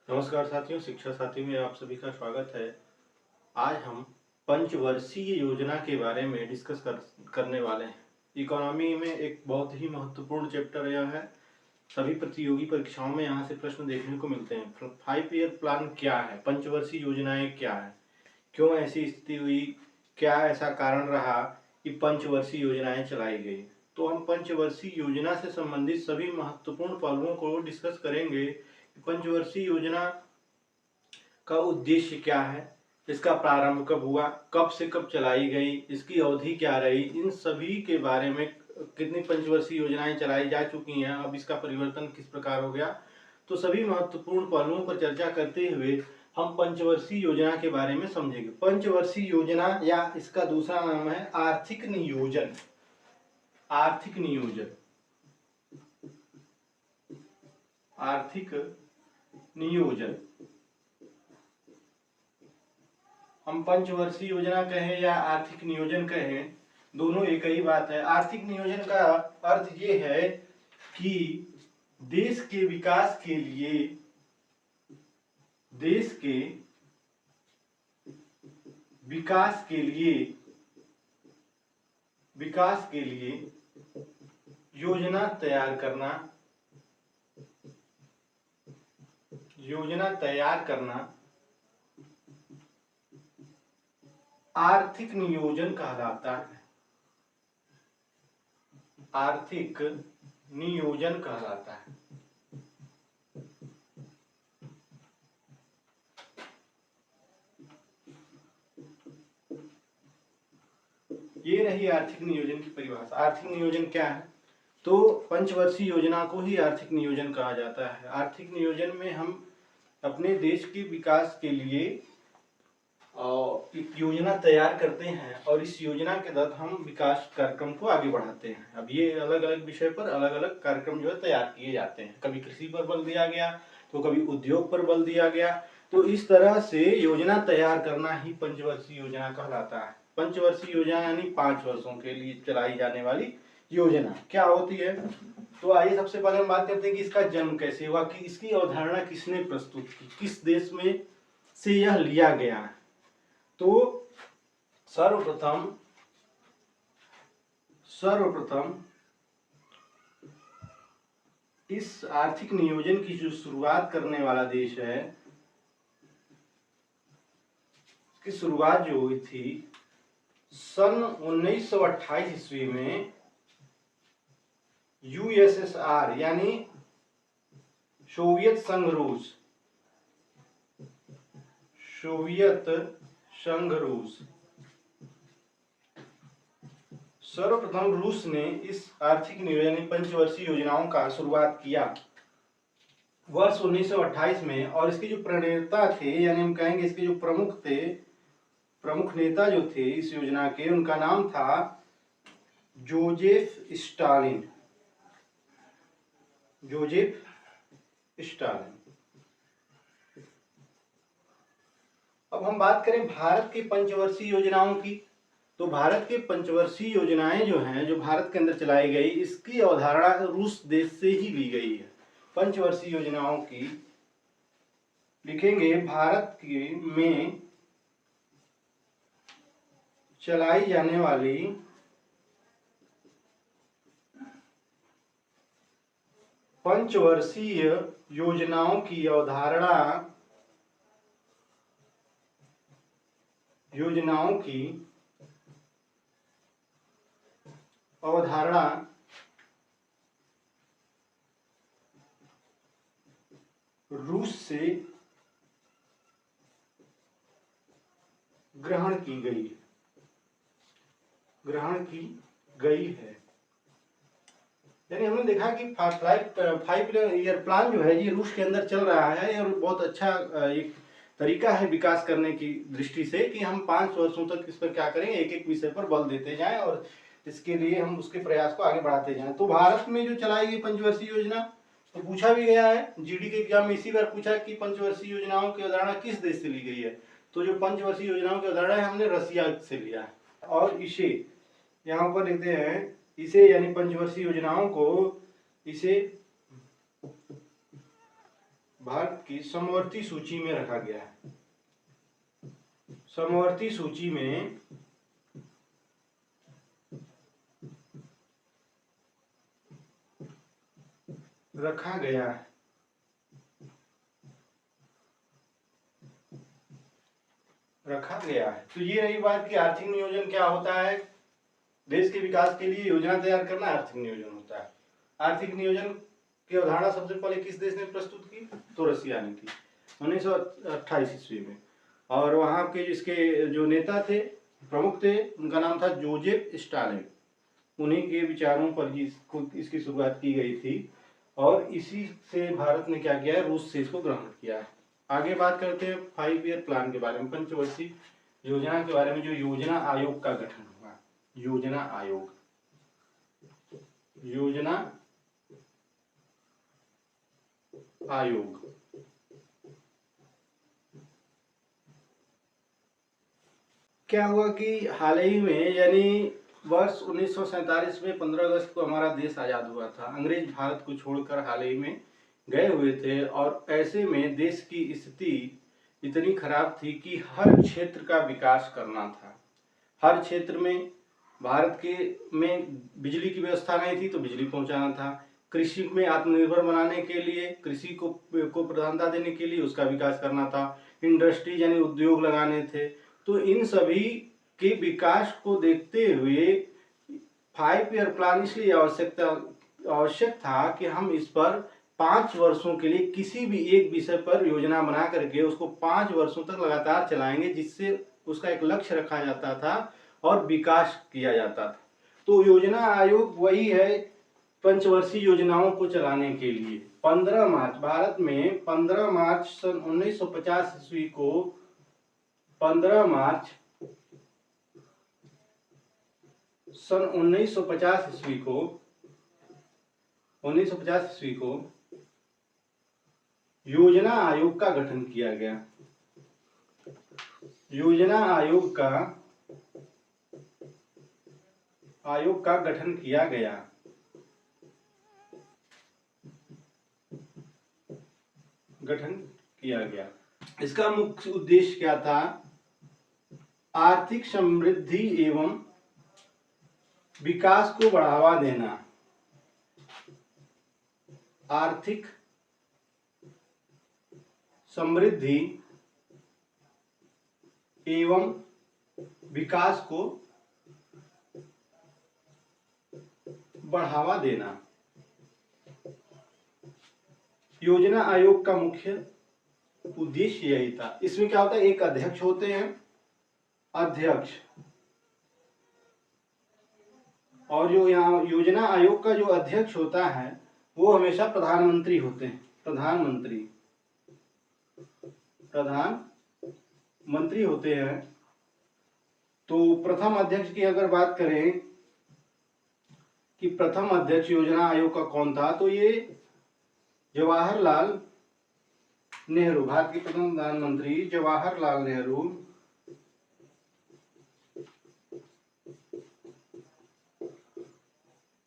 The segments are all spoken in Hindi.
नमस्कार साथियों, शिक्षा साथी में आप सभी का स्वागत है। आज हम पंचवर्षीय योजना के बारे में डिस्कस करने वाले हैं। इकोनॉमी में एक बहुत ही महत्वपूर्ण चैप्टर यह है। सभी प्रतियोगी परीक्षाओं में यहाँ से प्रश्न देखने को मिलते हैं। 5 ईयर प्लान क्या है, पंचवर्षीय योजनाएं क्या है, क्यों ऐसी स्थिति हुई, क्या ऐसा कारण रहा कि पंचवर्षीय योजनाएं चलाई गई। तो हम पंचवर्षीय योजना से संबंधित सभी महत्वपूर्ण पहलुओं को डिस्कस करेंगे। पंचवर्षीय योजना का उद्देश्य क्या है, इसका प्रारंभ कब हुआ, कब से कब चलाई गई, इसकी अवधि क्या रही, इन सभी के बारे में कितनी पंचवर्षीय योजनाएं चलाई जा चुकी हैं, अब इसका परिवर्तन किस प्रकार हो गया। तो सभी महत्वपूर्ण पहलुओं पर चर्चा करते हुए हम पंचवर्षीय योजना के बारे में समझेंगे। पंचवर्षीय योजना या इसका दूसरा नाम है आर्थिक नियोजन। आर्थिक नियोजन, आर्थिक नियोजन। हम पंचवर्षीय योजना कहें या आर्थिक नियोजन कहें, दोनों एक ही बात है। आर्थिक नियोजन का अर्थ ये है कि देश के विकास के लिए, देश के विकास के लिए, विकास के लिए योजना तैयार करना, योजना तैयार करना आर्थिक नियोजन कहलाता है। आर्थिक नियोजन कहलाता है। ये रही आर्थिक नियोजन की परिभाषा। आर्थिक नियोजन क्या है? तो पंचवर्षीय योजना को ही आर्थिक नियोजन कहा जाता है। आर्थिक नियोजन में हम अपने देश के विकास के लिए एक योजना तैयार करते हैं और इस योजना के तहत हम विकास कार्यक्रम को आगे बढ़ाते हैं। अब ये अलग अलग विषय पर अलग अलग कार्यक्रम जो है तैयार किए जाते हैं। कभी कृषि पर बल दिया गया, तो कभी उद्योग पर बल दिया गया। तो इस तरह से योजना तैयार करना ही पंचवर्षीय योजना कहलाता है। पंचवर्षीय योजना यानी 5 वर्षों के लिए चलाई जाने वाली योजना क्या होती है। तो आइए सबसे पहले हम बात करते हैं कि इसका जन्म कैसे हुआ, कि इसकी अवधारणा किसने प्रस्तुत की, किस देश में से यह लिया गया है। तो सर्वप्रथम इस आर्थिक नियोजन की जो शुरुआत करने वाला देश है, की शुरुआत जो हुई थी सन 1928 ईस्वी में यूएसएसआर यानी सोवियत संघ रूस, सोवियत संघ रूस, सर्वप्रथम रूस ने इस आर्थिक नियोजन पंचवर्षीय योजनाओं का शुरुआत किया वर्ष 1928 में। और इसके जो प्रणेता थे, यानी हम कहेंगे इसके जो प्रमुख थे, प्रमुख नेता जो थे इस योजना के, उनका नाम था जोजेफ स्टालिन। Joseph Stalin. अब हम बात करें भारत की पंचवर्षीय योजनाओं की, तो भारत की पंचवर्षीय योजनाएं जो हैं, जो भारत के अंदर चलाई गई, इसकी अवधारणा रूस देश से ही ली गई है। पंचवर्षीय योजनाओं की लिखेंगे भारत के में चलाई जाने वाली पंचवर्षीय योजनाओं की अवधारणा, योजनाओं की अवधारणा रूस से ग्रहण की गई है। यानी हमने देखा कि 5 ईयर प्लान जो है ये रूस के अंदर चल रहा है और बहुत अच्छा एक तरीका है विकास करने की दृष्टि से कि हम 5 वर्षों तक इस पर क्या करेंगे, एक एक विषय पर बल देते जाएं और इसके लिए हम उसके प्रयास को आगे बढ़ाते जाएं। तो भारत में जो चलाई गई पंचवर्षीय योजना, तो पूछा भी गया है जीडी के एग्जाम में, इसी बार पूछा कि पंचवर्षीय योजनाओं की अवधारणा किस देश से ली गई है। तो जो पंचवर्षीय योजनाओं की अवधारणा है हमने रसिया से लिया है। और इसे यहाँ पर लिखते हैं, इसे यानी पंचवर्षीय योजनाओं को, इसे भारत की समवर्ती सूची में रखा गया है। समवर्ती सूची में रखा गया है। तो ये रही बात कि आर्थिक नियोजन क्या होता है। देश के विकास के लिए योजना तैयार करना आर्थिक नियोजन होता है। आर्थिक नियोजन की अवधारणा सबसे पहले किस देश ने प्रस्तुत की? तो रसिया ने की 1928 ईस्वी में। और वहां के इसके जो नेता थे, प्रमुख थे, उनका नाम था जोजेफ स्टालिन। उन्हीं के विचारों पर इसकी शुरुआत की गई थी और इसी से भारत ने क्या किया है, रूस से इसको ग्रहण किया है। आगे बात करते हैं 5 ईयर प्लान के बारे में, पंचवर्षीय योजना के बारे में, जो योजना आयोग का गठन हुआ। योजना आयोग, योजना आयोग क्या हुआ कि हाल ही में, यानी वर्ष 1947 में 15 अगस्त को हमारा देश आजाद हुआ था। अंग्रेज भारत को छोड़कर हाल ही में गए हुए थे और ऐसे में देश की स्थिति इतनी खराब थी कि हर क्षेत्र का विकास करना था। हर क्षेत्र में भारत के में बिजली की व्यवस्था नहीं थी तो बिजली पहुंचाना था। कृषि में आत्मनिर्भर बनाने के लिए, कृषि को प्रधानता देने के लिए उसका विकास करना था। इंडस्ट्री यानी उद्योग लगाने थे। तो इन सभी के विकास को देखते हुए 5 ईयर प्लान इसलिए आवश्यक था कि हम इस पर 5 वर्षों के लिए किसी भी एक विषय पर योजना बना करके उसको 5 वर्षों तक लगातार चलाएंगे, जिससे उसका एक लक्ष्य रखा जाता था और विकास किया जाता था। तो योजना आयोग वही है पंचवर्षीय योजनाओं को चलाने के लिए। 15 मार्च भारत में 15 मार्च सन 1950 ईस्वी को 15 मार्च सन 1950 ईस्वी को योजना आयोग का गठन किया गया। योजना आयोग का गठन किया गया। इसका मुख्य उद्देश्य क्या था? आर्थिक समृद्धि एवं विकास को बढ़ावा देना। आर्थिक समृद्धि एवं विकास को बढ़ावा देना। योजना आयोग का मुख्य उद्देश्य यही था। इसमें क्या होता है, एक अध्यक्ष होते हैं, अध्यक्ष, और जो यहाँ योजना आयोग का जो अध्यक्ष होता है वो हमेशा प्रधानमंत्री होते हैं। प्रधानमंत्री होते हैं। तो प्रथम अध्यक्ष की अगर बात करें कि प्रथम अध्यक्ष योजना आयोग का कौन था, तो ये जवाहरलाल नेहरू, भारत के प्रथम प्रधानमंत्री जवाहरलाल नेहरू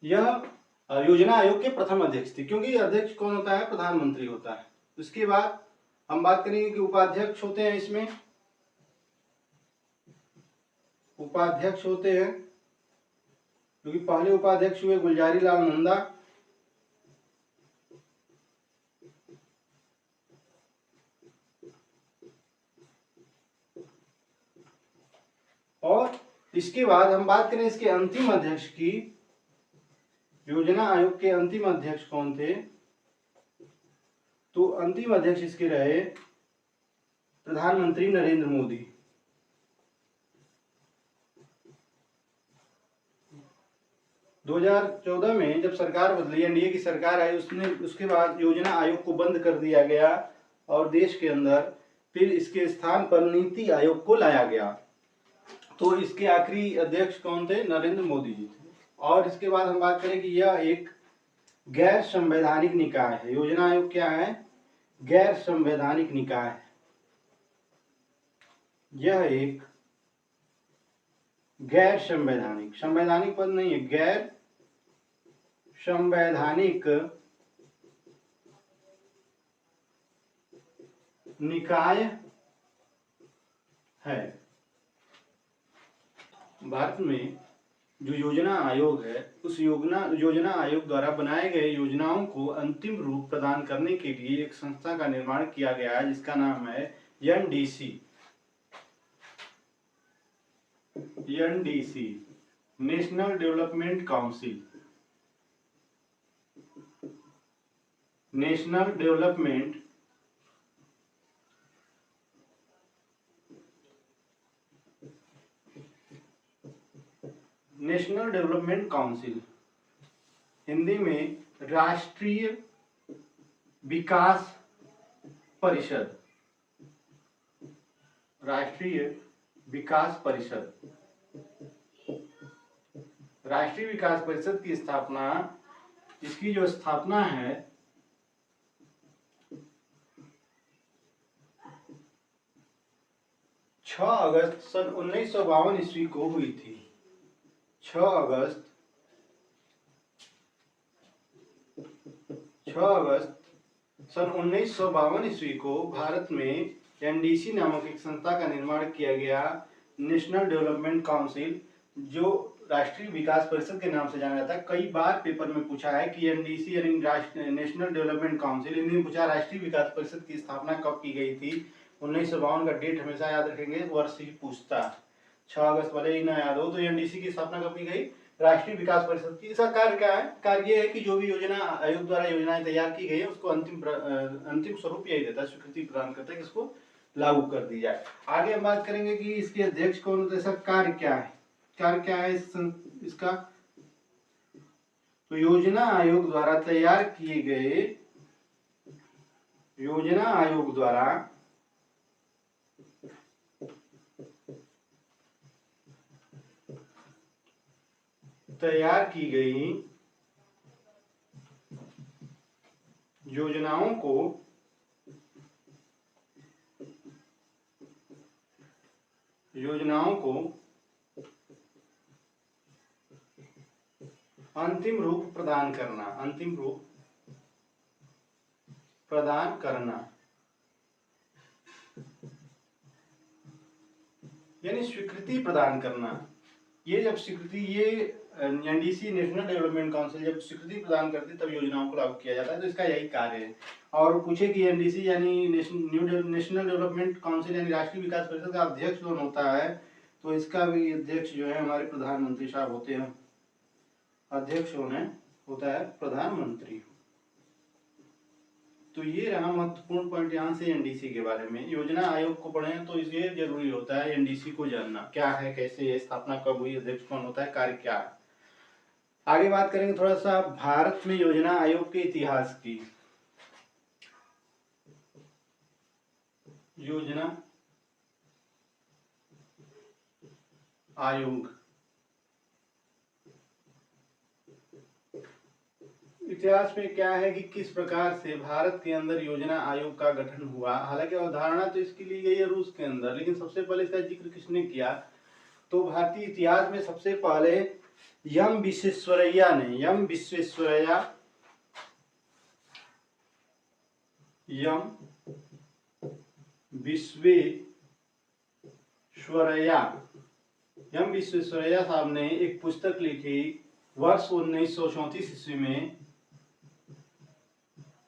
यह योजना आयोग के प्रथम अध्यक्ष थे। क्योंकि अध्यक्ष कौन होता है? प्रधानमंत्री होता है। उसके बाद हम बात करेंगे कि उपाध्यक्ष होते हैं। इसमें उपाध्यक्ष होते हैं, क्योंकि पहले उपाध्यक्ष हुए गुलजारी लाल नंदा, और इसके बाद हम बात करें इसके अंतिम अध्यक्ष की। योजना आयोग के अंतिम अध्यक्ष कौन थे? तो अंतिम अध्यक्ष इसके रहे प्रधानमंत्री नरेंद्र मोदी। 2014 में जब सरकार बदली, एनडीए की सरकार आई, उसके बाद योजना आयोग को बंद कर दिया गया और देश के अंदर फिर इसके स्थान पर नीति आयोग को लाया गया। तो इसके आखिरी अध्यक्ष कौन थे? नरेंद्र मोदी जी थे। और इसके बाद हम बात करें कि यह एक गैर संवैधानिक निकाय है। योजना आयोग क्या है? गैर संवैधानिक निकाय है। यह एक गैर संवैधानिक, संवैधानिक पद नहीं है, गैर संवैधानिक निकाय है। भारत में जो योजना आयोग है, उस योजना आयोग द्वारा बनाए गए योजनाओं को अंतिम रूप प्रदान करने के लिए एक संस्था का निर्माण किया गया है, जिसका नाम है NDC. NDC, national development council. National development council, Hindi में राष्ट्रीय विकास परिषद। राष्ट्रीय विकास परिषद। राष्ट्रीय विकास परिषद की स्थापना, इसकी जो स्थापना है 6 अगस्त सन 1952 ईस्वी को हुई थी। 6 अगस्त सन 1952 ईस्वी को भारत में एनडीसी नामक एक संस्था का निर्माण किया गया, नेशनल डेवलपमेंट काउंसिल, जो राष्ट्रीय विकास परिषद के नाम से जाना जाता है। कई बार पेपर में पूछा है कि एनडीसी यानी नेशनल डेवलपमेंट काउंसिल, हिंदी में पूछा राष्ट्रीय विकास परिषद की स्थापना कब की गई थी। 1952 का डेट हमेशा याद रखेंगे, वर्ष ही पूछता। 6 अगस्त वाले ही ना याद हो तो एनडीसी की स्थापना कब की गई, राष्ट्रीय विकास परिषद की। इसका कार्य क्या है? कार्य ये है कि जो भी योजना आयोग द्वारा योजनाएं तैयार की गई है उसको अंतिम स्वरूप यही देता है, स्वीकृति प्रदान करता है कि इसको लागू कर दी जाए। आगे हम बात करेंगे कि इसके अध्यक्ष कौन होते हैं, इसका कार्य क्या है। कार्य क्या है इसका? तो योजना आयोग द्वारा तैयार किए गए, योजना आयोग द्वारा तैयार की गई योजनाओं को अंतिम रूप प्रदान करना, यानी स्वीकृति प्रदान करना। ये जब स्वीकृति, ये एनडीसी नेशनल डेवलपमेंट काउंसिल जब स्वीकृति प्रदान करती तब योजनाओं को लागू किया जाता है। तो इसका यही कार्य है। और पूछे कि एनडीसी यानी नेशनल डेवलपमेंट काउंसिल यानी राष्ट्रीय विकास परिषद का अध्यक्ष कौन होता है, तो इसका भी अध्यक्ष जो है हमारे प्रधानमंत्री साहब होते हैं। अध्यक्ष होता है प्रधानमंत्री। तो ये रहा महत्वपूर्ण पॉइंट यहाँ से एनडीसी के बारे में। योजना आयोग को पढ़ें तो ये जरूरी होता है एनडीसी को जानना, क्या है, कैसे है, स्थापना कब हुई, अध्यक्ष कौन होता है, कार्य क्या है। आगे बात करेंगे थोड़ा सा भारत में योजना आयोग के इतिहास की। योजना आयोग इतिहास में क्या है कि किस प्रकार से भारत के अंदर योजना आयोग का गठन हुआ। हालांकि अवधारणा तो इसकी ली गई है रूस के अंदर, लेकिन सबसे पहले इसका जिक्र किसने किया, तो भारतीय इतिहास में सबसे पहले एम विश्वेश्वरैया साहब ने एक पुस्तक लिखी वर्ष 1934 ईस्वी में,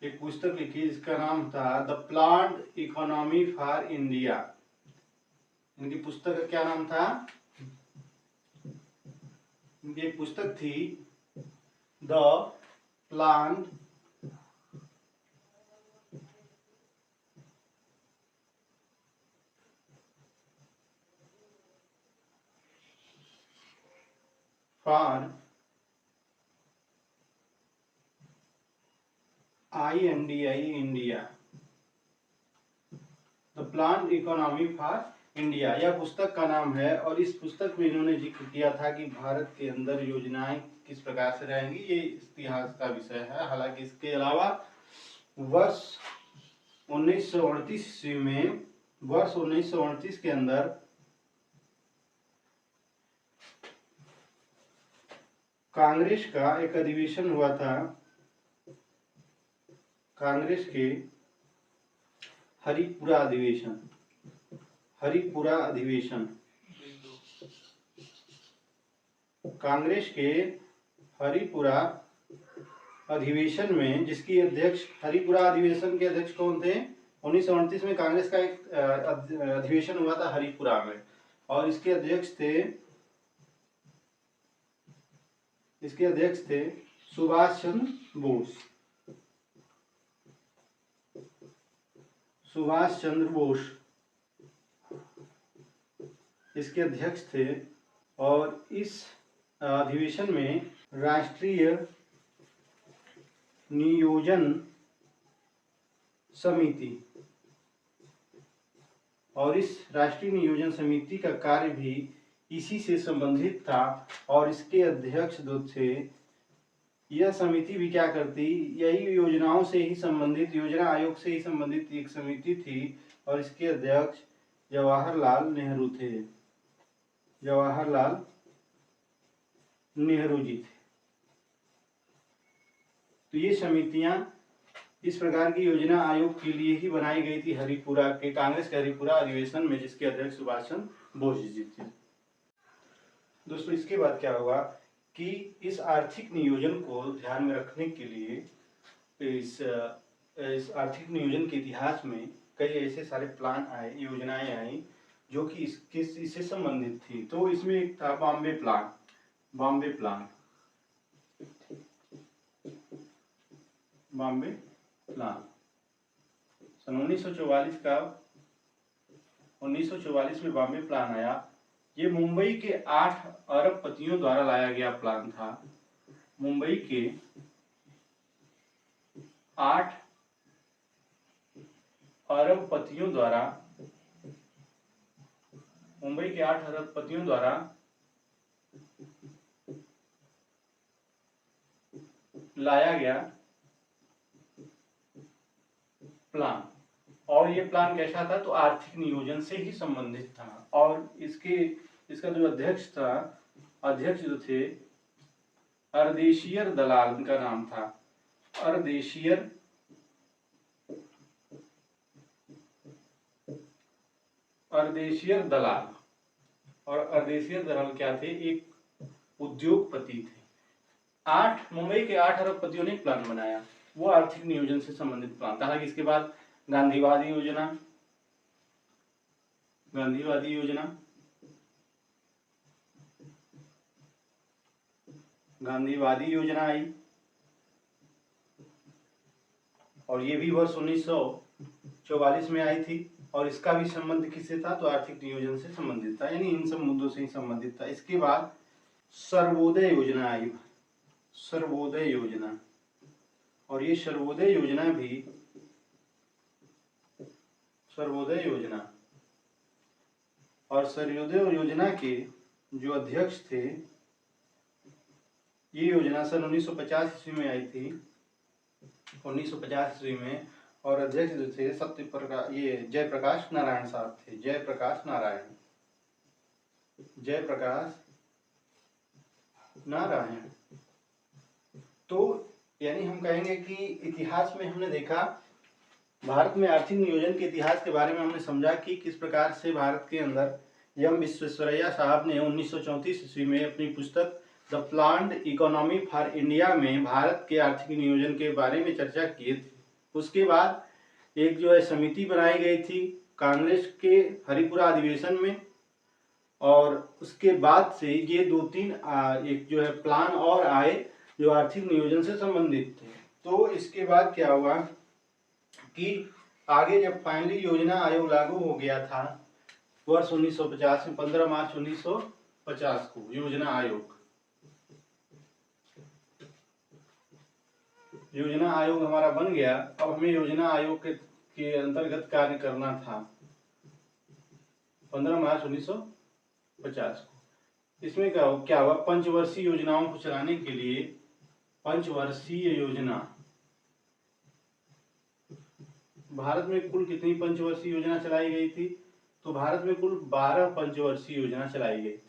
एक पुस्तक लिखी जिसका नाम था the planned economy for India. इनकी पुस्तक का क्या नाम था? इनकी एक पुस्तक थी the planned for India, the plan economy for India, यह पुस्तक का नाम है। और इस पुस्तक में इन्होंने जिक्र किया था कि भारत के अंदर योजनाएं किस प्रकार से रहेंगी, ये इतिहास का विषय है। हालांकि इसके अलावा वर्ष 1938 ईस्वी में, वर्ष 1938 के अंदर कांग्रेस का एक अधिवेशन हुआ था। कांग्रेस के हरिपुरा अधिवेशन, हरिपुरा अधिवेशन कांग्रेस के हरिपुरा अधिवेशन में, जिसकी अध्यक्ष, हरिपुरा अधिवेशन के अध्यक्ष कौन थे? 1929 में कांग्रेस का एक अधिवेशन हुआ था हरिपुरा में, और इसके अध्यक्ष थे सुभाष चंद्र बोस। सुभाष चंद्र बोस इसके अध्यक्ष थे। और इस अधिवेशन में राष्ट्रीय नियोजन समिति, और इस राष्ट्रीय नियोजन समिति का कार्य भी इसी से संबंधित था। और इसके अध्यक्ष जो थे, यह समिति भी क्या करती, यही योजनाओं से ही संबंधित, योजना आयोग से ही संबंधित एक समिति थी, और इसके अध्यक्ष जवाहरलाल नेहरू थे, जवाहरलाल नेहरू जी थे। तो ये समितियां इस प्रकार की योजना आयोग के लिए ही बनाई गई थी हरिपुरा के, कांग्रेस के हरिपुरा अधिवेशन में, जिसके अध्यक्ष सुभाष चंद्र बोस जी थे। दोस्तों, इसके बाद क्या होगा कि इस आर्थिक नियोजन को ध्यान में रखने के लिए इस आर्थिक नियोजन के इतिहास में कई ऐसे सारे प्लान आए, योजनाएं आई जो कि इससे संबंधित थी। तो इसमें एक था बॉम्बे प्लान। बॉम्बे प्लान सन 1944 में बॉम्बे प्लान आया। ये मुंबई के 8 अरबपतियों द्वारा लाया गया प्लान था। मुंबई के 8 अरबपतियों द्वारा लाया गया प्लान। और ये प्लान कैसा था? तो आर्थिक नियोजन से ही संबंधित था। और इसका जो अध्यक्ष जो थे, अर्देशियर दलाल उनका नाम था, अर्देशियर दलाल। और अर्देशियर दलाल क्या थे? एक उद्योगपति थे। मुंबई के 8 अरबपतियों ने प्लान बनाया, वो आर्थिक नियोजन से संबंधित प्लान था। हालांकि इसके बाद गांधीवादी योजना आई, और ये भी वर्ष 1944 में आई थी। और इसका भी संबंध किससे था? तो आर्थिक नियोजन से संबंधित था, यानी इन सब मुद्दों से ही संबंधित था। इसके बाद सर्वोदय योजना आई, सर्वोदय योजना। और ये सर्वोदय योजना और सर्वोदय योजना के जो अध्यक्ष थे, ये योजना सन 1950 ईस्वी में आई थी, 1950 ईस्वी में। और अध्यक्ष जो थे जयप्रकाश नारायण साहब थे, जयप्रकाश नारायण। तो यानी हम कहेंगे कि इतिहास में हमने देखा, भारत में आर्थिक नियोजन के इतिहास के बारे में हमने समझा कि किस प्रकार से भारत के अंदर एम विश्वेश्वरैया साहब ने 1934 ईस्वी में अपनी पुस्तक the planned economy for India में भारत के आर्थिक नियोजन के बारे में चर्चा की थी। उसके बाद एक जो है समिति बनाई गई थी कांग्रेस के हरिपुरा अधिवेशन में, और उसके बाद से ये 2-3 एक जो है प्लान और आए जो आर्थिक नियोजन से संबंधित थे। तो इसके बाद क्या हुआ कि आगे जब फाइनली योजना आयोग लागू हो गया था वर्ष 1950 में, 15 मार्च 1950 को योजना आयोग हमारा बन गया। अब हमें योजना आयोग के अंतर्गत कार्य करना था 15 मार्च 1950 को। इसमें क्या हुआ? पंचवर्षीय योजनाओं को चलाने के लिए पंचवर्षीय योजना, भारत में कुल कितनी पंचवर्षीय योजना चलाई गई थी? तो भारत में कुल 12 पंचवर्षीय योजना चलाई गई थी।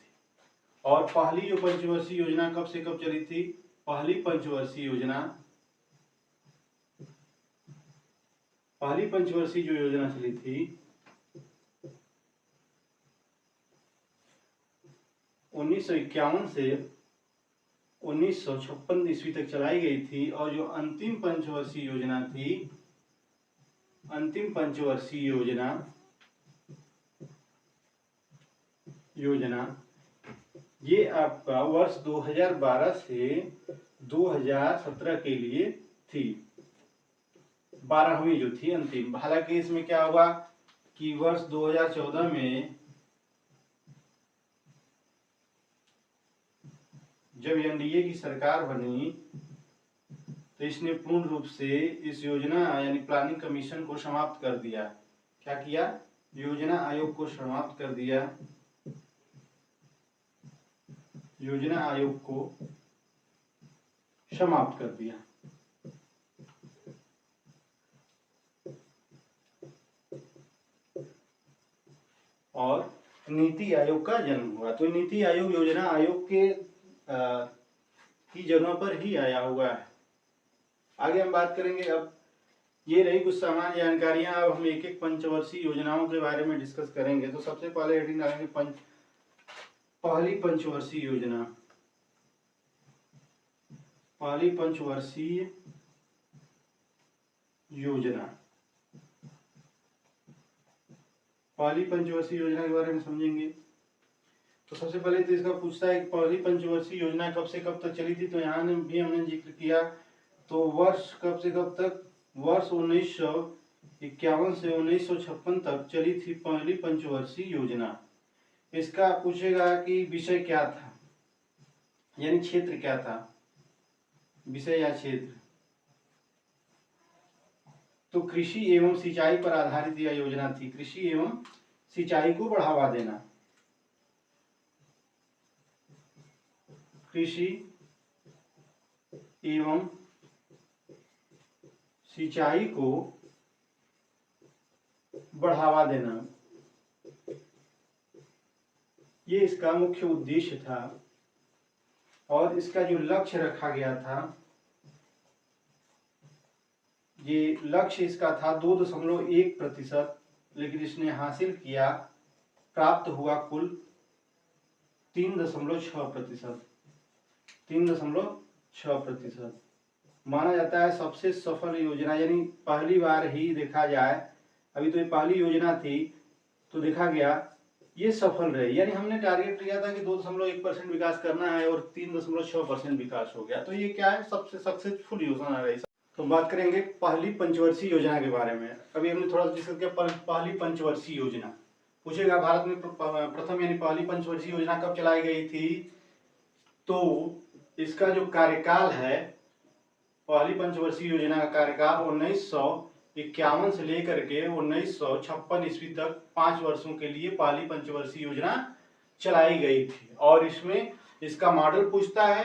और पहली जो पंचवर्षीय योजना कब से कब चली थी? पहली पंचवर्षीय योजना पहली पंचवर्षीय जो योजना चली थी 1951 से 1956 ईस्वी तक चलाई गई थी, और जो अंतिम पंचवर्षीय योजना थी, अंतिम पंचवर्षीय योजना ये आपका वर्ष 2012 से 2017 के लिए थी, 12वीं जो थी अंतिम। हालांकि इसमें क्या हुआ कि वर्ष 2014 में जब एनडीए की सरकार बनी तो इसने पूर्ण रूप से इस योजना यानी प्लानिंग कमीशन को समाप्त कर दिया। क्या किया? योजना आयोग को समाप्त कर दिया, योजना आयोग को समाप्त कर दिया। और नीति आयोग का जन्म हुआ। तो नीति आयोग योजना आयोग के की जगह पर ही आया हुआ है। आगे हम बात करेंगे। अब ये रही कुछ सामान्य जानकारियां। अब हम एक एक पंचवर्षीय योजनाओं के बारे में डिस्कस करेंगे। तो सबसे पहले हेडिंग डालेंगे पहली पंचवर्षीय योजना। पहली पंचवर्षीय योजना, पहली पंचवर्षीय योजना के बारे में समझेंगे। तो सबसे पहले तो इसका पूछता है कि पहली पंचवर्षीय योजना कब से कब तक चली थी। तो यहाँ भी हमने जिक्र किया। तो वर्ष कब से कब तक? वर्ष 1951 से 1956 तक चली थी पहली पंचवर्षीय योजना। इसका पूछेगा कि विषय क्या था, यानी क्षेत्र क्या था, विषय या क्षेत्र। तो कृषि एवं सिंचाई पर आधारित यह योजना थी। कृषि एवं सिंचाई को बढ़ावा देना, कृषि एवं सिंचाई को बढ़ावा देना, ये इसका मुख्य उद्देश्य था। और इसका जो लक्ष्य रखा गया था, ये लक्ष्य इसका था 2.1%, लेकिन इसने हासिल किया, प्राप्त हुआ कुल 3.6%। 3.6% माना जाता है सबसे सफल योजना। यानी पहली बार ही देखा जाए, अभी तो ये पहली योजना थी, तो देखा गया ये सफल रही। यानी हमने टारगेट लिया था कि 2.1% विकास करना है और 3.6% विकास हो गया। तो ये क्या है? सबसे सक्सेसफुल योजना रही। तो बात करेंगे पहली पंचवर्षीय योजना के बारे में। अभी हमने थोड़ा डिस्कस किया पहली पंचवर्षीय योजना। पूछेगा भारत में प्रथम यानी पहली पंचवर्षीय योजना कब चलाई गई थी। तो इसका जो कार्यकाल है, पहली पंचवर्षीय योजना का कार्यकाल 1951 से लेकर के 1956 ईस्वी तक 5 वर्षों के लिए पहली पंचवर्षीय योजना चलाई गई थी। और इसमें इसका मॉडल पूछता है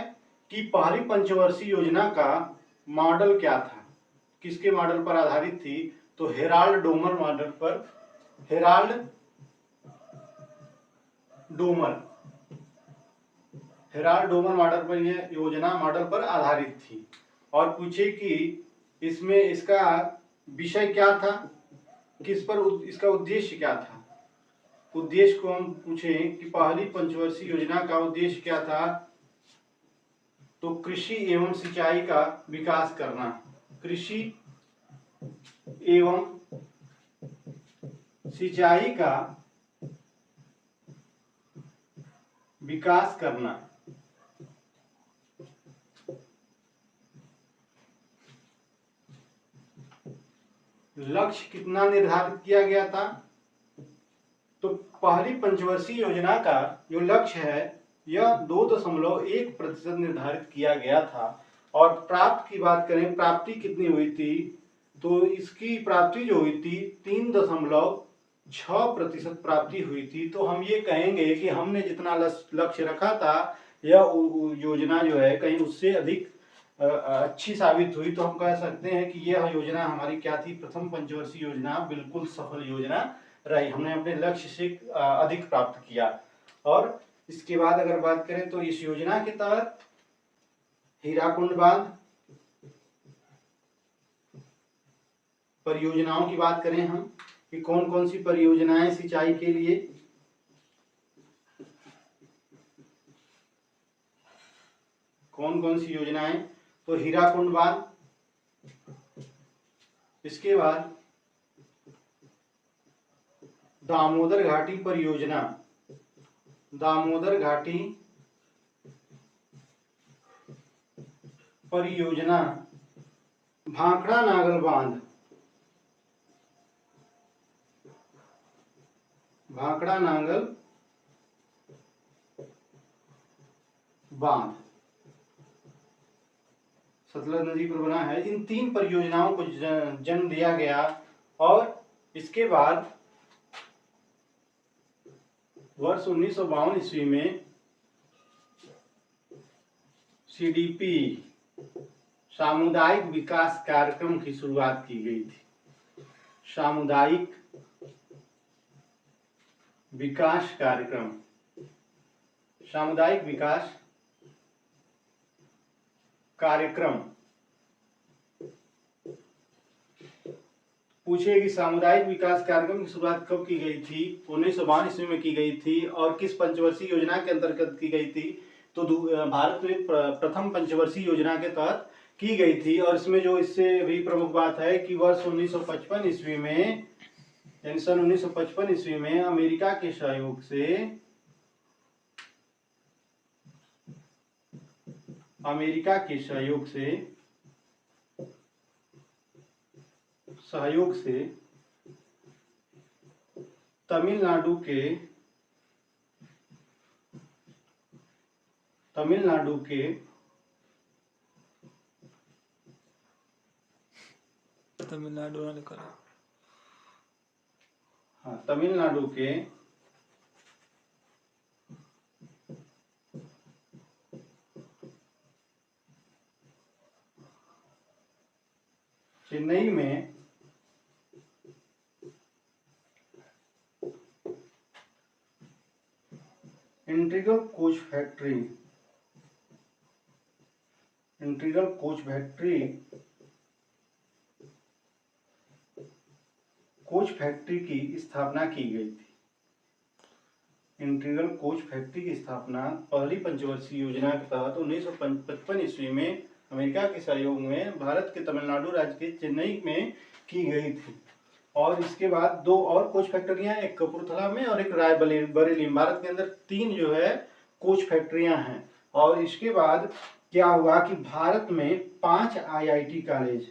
कि पहली पंचवर्षीय योजना का मॉडल क्या था, किसके मॉडल पर आधारित थी। तो हेराल्ड डोमर मॉडल पर, हेराल्ड डोमर मॉडल पर यह योजना मॉडल पर आधारित थी। और पूछे कि इसमें इसका विषय क्या था, किस पर इसका उद्देश्य क्या था। उद्देश्य को हम पूछे कि पहली पंचवर्षीय योजना का उद्देश्य क्या था, तो कृषि एवं सिंचाई का विकास करना, कृषि एवं सिंचाई का विकास करना। लक्ष्य कितना निर्धारित किया गया था। तो पहली पंचवर्षीय योजना का जो लक्ष्य है यह 2.1% निर्धारित किया गया था। और प्राप्त की बात करें, प्राप्ति कितनी हुई थी, तो इसकी प्राप्ति जो हुई थी 3.6% प्राप्ति हुई थी। तो हम ये कहेंगे कि हमने जितना लक्ष्य रखा था, यह योजना जो है कहीं उससे अधिक अच्छी साबित हुई। तो हम कह सकते हैं कि यह योजना हमारी क्या थी, प्रथम पंचवर्षीय योजना बिल्कुल सफल योजना रही। हमने अपने लक्ष्य से अधिक प्राप्त किया। और इसके बाद अगर बात करें तो इस योजना के तहत हीराकुंड बांध परियोजनाओं की बात करें हम कि कौन कौन सी परियोजनाएं सिंचाई के लिए, कौन कौन सी योजनाएं, तो हीराकुंड बांध, इसके बाद दामोदर घाटी परियोजना, दामोदर घाटी परियोजना, भाखड़ा नागल बांध, भाखड़ा नांगल बांध सतलज नदी पर बना है। इन 3 परियोजनाओं को जन्म दिया गया और इसके बाद वर्ष 1952 ईस्वी में सीडीपी सामुदायिक विकास कार्यक्रम की शुरुआत की गई थी। सामुदायिक विकास कार्यक्रम, सामुदायिक विकास कार्यक्रम। पूछे कि सामुदायिक विकास कार्यक्रम की शुरुआत कब की गई थी? 1952 ईस्वी में की गई थी और किस पंचवर्षीय योजना के अंतर्गत की गई थी? तो भारत में प्रथम पंचवर्षीय योजना के तहत की गई थी। और इसमें जो इससे भी प्रमुख बात है कि वर्ष 1955 ईस्वी में, यानी सन 1955 ईस्वी में अमेरिका के सहयोग से, अमेरिका के सहयोग से तमिलनाडु के तमिलनाडु ना लिखा है। हाँ, तमिलनाडु के चेन्नई में इंटीग्रल कोच फैक्ट्री की स्थापना की गई थी। इंटीग्रल कोच फैक्ट्री की स्थापना पहली पंचवर्षीय योजना के तहत 1955 ईस्वी में अमेरिका के सहयोग में भारत के तमिलनाडु राज्य के चेन्नई में की गई थी। और इसके बाद 2 और कोच फैक्ट्रियां, एक कपूरथला में और एक रायबरेली। भारत के अंदर 3 जो है कोच फैक्ट्रियां हैं। और इसके बाद क्या हुआ कि भारत में 5 आईआईटी कॉलेज,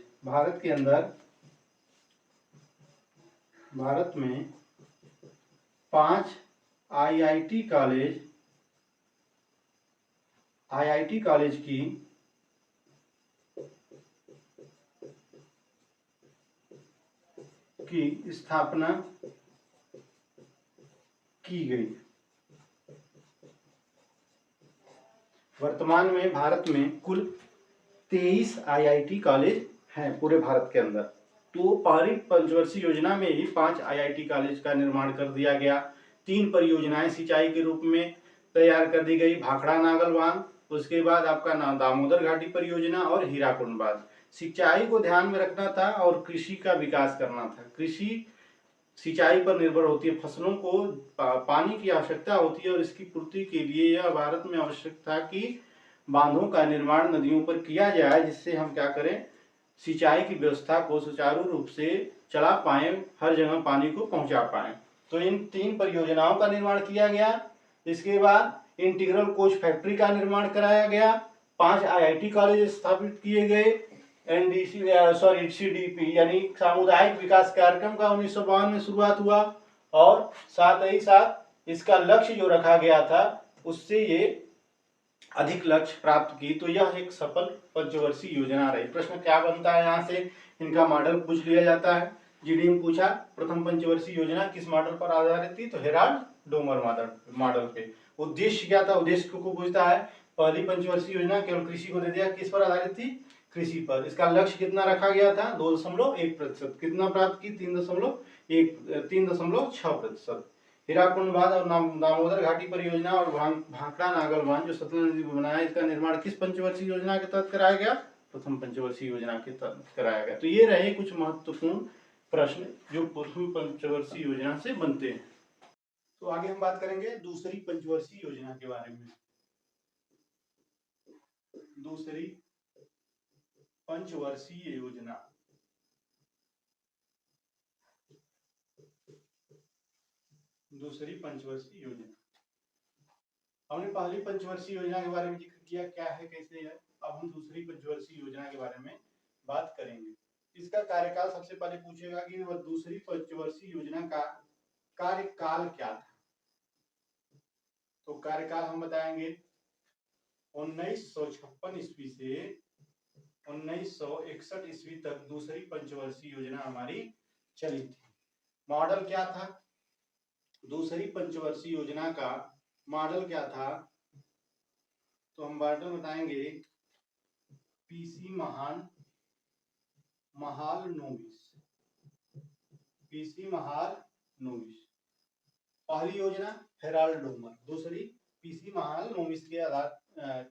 भारत में 5 आईआईटी कॉलेज की स्थापना की गई। वर्तमान में भारत में कुल 23 आईआईटी कॉलेज हैं पूरे भारत के अंदर। तो पहली पंचवर्षीय योजना में ही 5 आईआईटी कॉलेज का निर्माण कर दिया गया। 3 परियोजनाएं सिंचाई के रूप में तैयार कर दी गई, भाखड़ा नागल बांध, उसके बाद आपका दामोदर घाटी परियोजना और हीराकुंड बांध। सिंचाई को ध्यान में रखना था और कृषि का विकास करना था। कृषि सिंचाई पर निर्भर होती है, फसलों को पानी की आवश्यकता होती है और इसकी पूर्ति के लिए यह भारत में आवश्यक था कि बांधों का निर्माण नदियों पर किया जाए, जिससे हम क्या करें, सिंचाई की व्यवस्था को सुचारू रूप से चला पाएं, हर जगह पानी को पहुंचा पाएं। तो इन 3 परियोजनाओं का निर्माण किया गया। इसके बाद इंटीग्रल कोच फैक्ट्री का निर्माण कराया गया, 5 आईआईटी कॉलेज स्थापित किए गए, सीडीपी यानी सामुदायिक विकास कार्यक्रम का 1952 में शुरुआत हुआ और साथ ही साथ इसका लक्ष्य जो रखा गया था उससे ये अधिक लक्ष्य प्राप्त की। तो यह एक सफल पंचवर्षीय योजना रही। प्रश्न क्या बनता है यहाँ से, इनका मॉडल पूछ लिया जाता है। जीडी में पूछा प्रथम पंचवर्षीय योजना किस मॉडल पर आधारित थी, तो हेराल्ड डोमर मॉडल पे। उद्देश्य क्या था, उद्देश्य को पूछता है। पहली पंचवर्षीय योजना केवल कृषि को दे दिया, किस पर आधारित थी, कृषि पर। इसका लक्ष्य कितना रखा गया था, 2.1%। कितना प्राप्त की, 3.6%। हीराकुंड बांध और दामोदर घाटी परियोजना और भाखड़ा नागल बांध जो सतलज नदी पर बनाया, इसका निर्माण किस पंचवर्षीय योजना के तहत कराया गया, प्रथम पंचवर्षीय योजना के तहत कराया गया। तो ये रहे कुछ महत्वपूर्ण प्रश्न जो प्रथम पंचवर्षीय योजना से बनते हैं। तो आगे हम बात करेंगे दूसरी पंचवर्षीय योजना के बारे में। दूसरी पंचवर्षीय योजना, दूसरी पंचवर्षीय योजना। हमने पहली पंचवर्षीय योजना के बारे में जिक्र किया, क्या है, कैसे है। अब हम दूसरी पंचवर्षीय योजना के बारे में बात करेंगे। इसका कार्यकाल सबसे पहले पूछेगा कि वह दूसरी पंचवर्षीय योजना का कार्यकाल क्या था। तो कार्यकाल हम बताएंगे 1956 ईस्वी से 1961 ईस्वी तक दूसरी पंचवर्षीय योजना हमारी चली थी। मॉडल क्या था दूसरी पंचवर्षीय योजना का? मॉडल क्या था? तो हम मॉडल बताएंगे पीसी महालनोबिस। पीसी महालनोबिस पहली योजना, हेराल्ड डोमर दूसरी पीसी महालनोबिस के आधार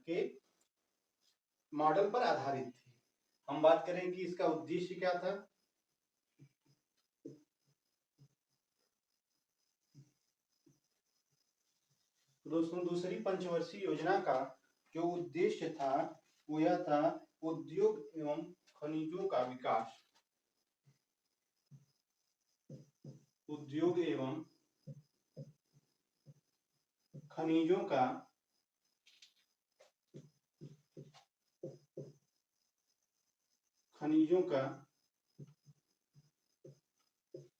के मॉडल पर आधारित थी। हम बात करें कि इसका उद्देश्य क्या था। दोस्तों, दूसरी पंचवर्षीय योजना का जो उद्देश्य था वो यह था उद्योग एवं खनिजों का विकास। उद्योग एवं खनिजों का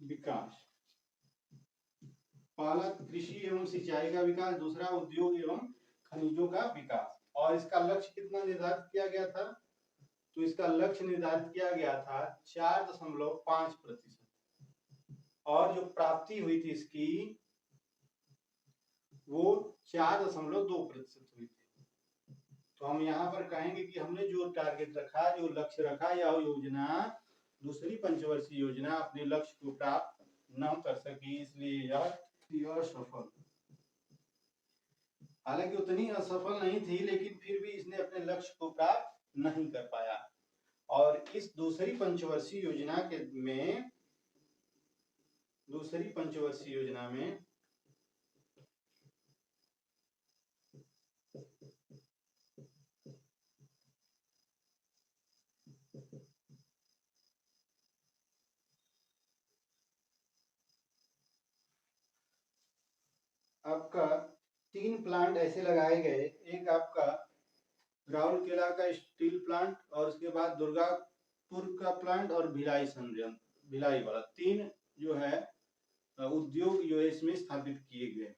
विकास। पहला कृषि एवं सिंचाई का विकास, दूसरा उद्योग एवं खनिजों का विकास। और इसका लक्ष्य कितना निर्धारित किया गया था? तो इसका लक्ष्य निर्धारित किया गया था 4.5%। और जो प्राप्ति हुई थी इसकी वो 4.2% हुई थी। तो हम यहाँ पर कहेंगे कि हमने जो टारगेट रखा, जो लक्ष्य रखा, यह योजना दूसरी पंचवर्षीय योजना अपने लक्ष्य को प्राप्त न कर सकी, इसलिए यह असफल। हालांकि उतनी असफल नहीं थी, लेकिन फिर भी इसने अपने लक्ष्य को प्राप्त नहीं कर पाया। और इस दूसरी पंचवर्षीय योजना में आपका 3 प्लांट ऐसे लगाए गए। एक आपका राउरकेला का स्टील प्लांट, और उसके बाद दुर्गापुर का प्लांट और भिलाई संयंत्र, भिलाई वाला, 3 जो है उद्योग यूएस में स्थापित किए गए।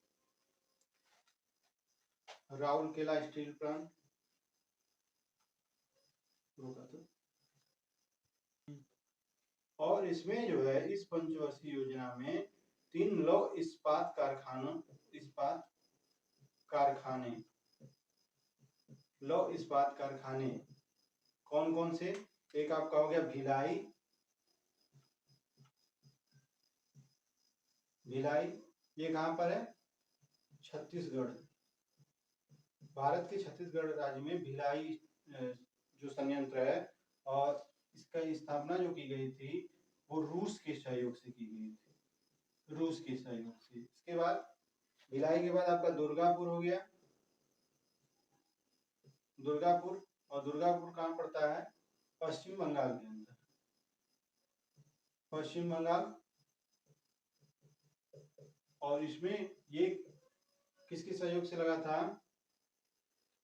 राउरकेला स्टील प्लांट, और इसमें जो है इस पंचवर्षीय योजना में 3 लौह इस्पात कारखाने कौन कौन से? एक आपका हो गया भिलाई, ये कहां पर है? छत्तीसगढ़। भारत के छत्तीसगढ़ राज्य में भिलाई जो संयंत्र है, और इसका स्थापना जो की गई थी वो रूस के सहयोग से की गई थी। रूस के सहयोग से। इसके बाद भिलाई के बाद आपका दुर्गापुर हो गया। दुर्गापुर, और दुर्गापुर कहाँ पड़ता है? पश्चिम बंगाल के अंदर। पश्चिम बंगाल। और इसमें ये किसके सहयोग से लगा था?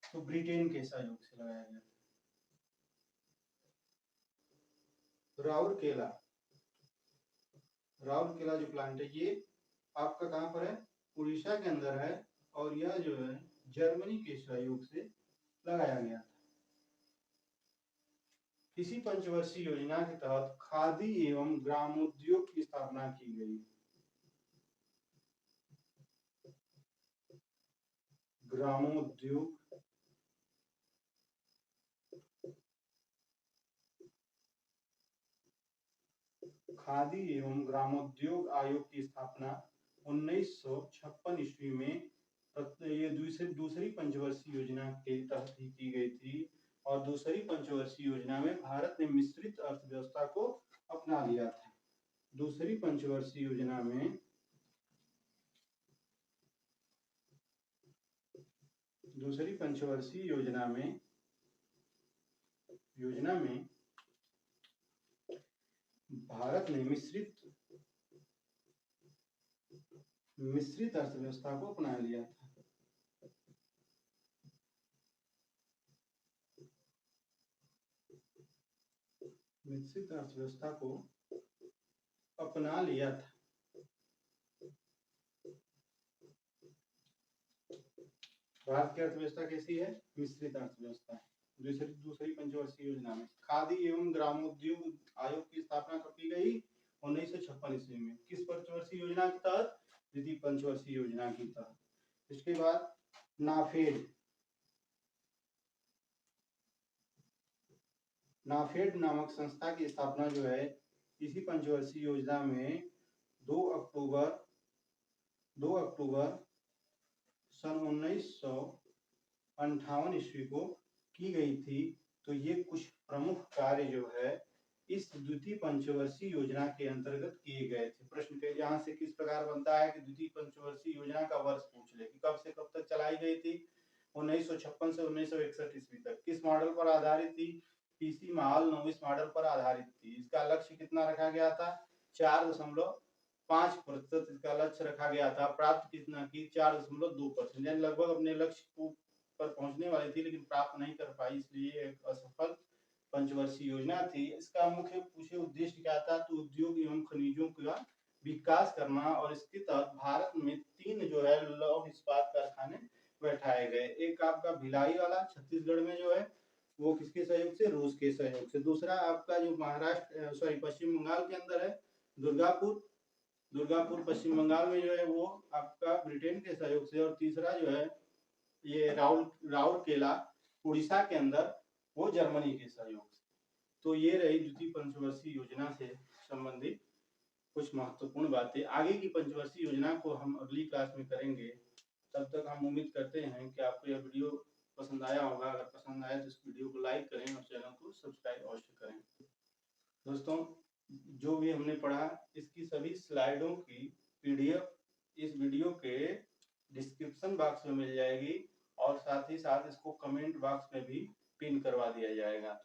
तो ब्रिटेन के सहयोग से लगाया गया था। राउरकेला जो प्लांट है ये आपका कहां पर है? उड़ीसा के अंदर है, और यह जो है जर्मनी के सहयोग से लगाया गया था। इसी पंचवर्षीय योजना के तहत खादी एवं ग्रामोद्योग की स्थापना की गई। ग्रामोद्योग, खादी एवं ग्रामोद्योग आयोग की स्थापना 1956 ईस्वी में ये दूसरी पंचवर्षीय योजना के तहत ही की गई थी। और दूसरी पंचवर्षीय योजना में भारत ने मिश्रित अर्थव्यवस्था को अपना लिया था। दूसरी पंचवर्षीय योजना में भारत ने मिश्रित अर्थव्यवस्था को अपना लिया था। मिश्रित अर्थव्यवस्था को अपना लिया था। भारत की अर्थव्यवस्था कैसी है? मिश्रित अर्थव्यवस्था है। दूसरी पंचवर्षीय योजना में खादी एवं ग्रामोद्योग आयोग की स्थापना कब की गई? 1956 ईस्वी में। किस पंचवर्षीय योजना के तहत? द्वितीय पंचवर्षीय योजना के तहत। इसके बाद नाफेड नामक संस्था की स्थापना जो है इसी पंचवर्षीय योजना में 2 अक्टूबर सन 1958 ईस्वी को की गई थी। तो ये कुछ प्रमुख कार्य जो है इस द्वितीय पंचवर्षीय योजना के अंतर्गत किए गए थे। प्रश्न के यहाँ से किस प्रकार बनता है कि द्वितीय पंचवर्षीय योजना का वर्ष पूछ ले कि कब से कब तक चलाई गई थी? 1956 से 1961 ईस्वी तक। किस मॉडल पर आधारित थी? पीसी माहल नोविस मॉडल पर आधारित थी। इसका लक्ष्य कितना रखा गया था? 4.5% इसका लक्ष्य रखा गया था। प्राप्त कितना की? 4.2%। यानी लगभग अपने लक्ष्य पर पहुंचने वाली थी लेकिन प्राप्त नहीं कर पाई, इसलिए एक असफल पंचवर्षीय योजना थी। इसका मुख्य पूछे उद्देश्य क्या था? तो उद्योग एवं खनिजों का विकास करना और इसके तहत भारत में 3 जो है लौह इस्पात कारखाने बैठाए गए। एक आपका भिलाई वाला छत्तीसगढ़ में जो है वो किसके सहयोग से? रूस के सहयोग से। दूसरा आपका जो पश्चिम बंगाल के अंदर है दुर्गापुर पश्चिम बंगाल में जो है वो आपका ब्रिटेन के सहयोग से। और तीसरा जो है ये राउरकेला उड़ीसा के अंदर वो जर्मनी के सहयोग से। तो ये रही द्वितीय पंचवर्षीय योजना से संबंधित कुछ महत्वपूर्ण बातें। आगे की पंचवर्षीय योजना को हम अगली क्लास में करेंगे। तब तक हम उम्मीद करते हैं कि आपको यह वीडियो पसंद आया होगा। अगर पसंद आया तो इस वीडियो को लाइक करें और चैनल को सब्सक्राइब अवश्य करें। दोस्तों, जो भी हमने पढ़ा इसकी सभी स्लाइडों की पीडीएफ इस वीडियो के डिस्क्रिप्शन बॉक्स में मिल जाएगी और साथ ही साथ इसको कमेंट बॉक्स में भी पिन करवा दिया जाएगा। तो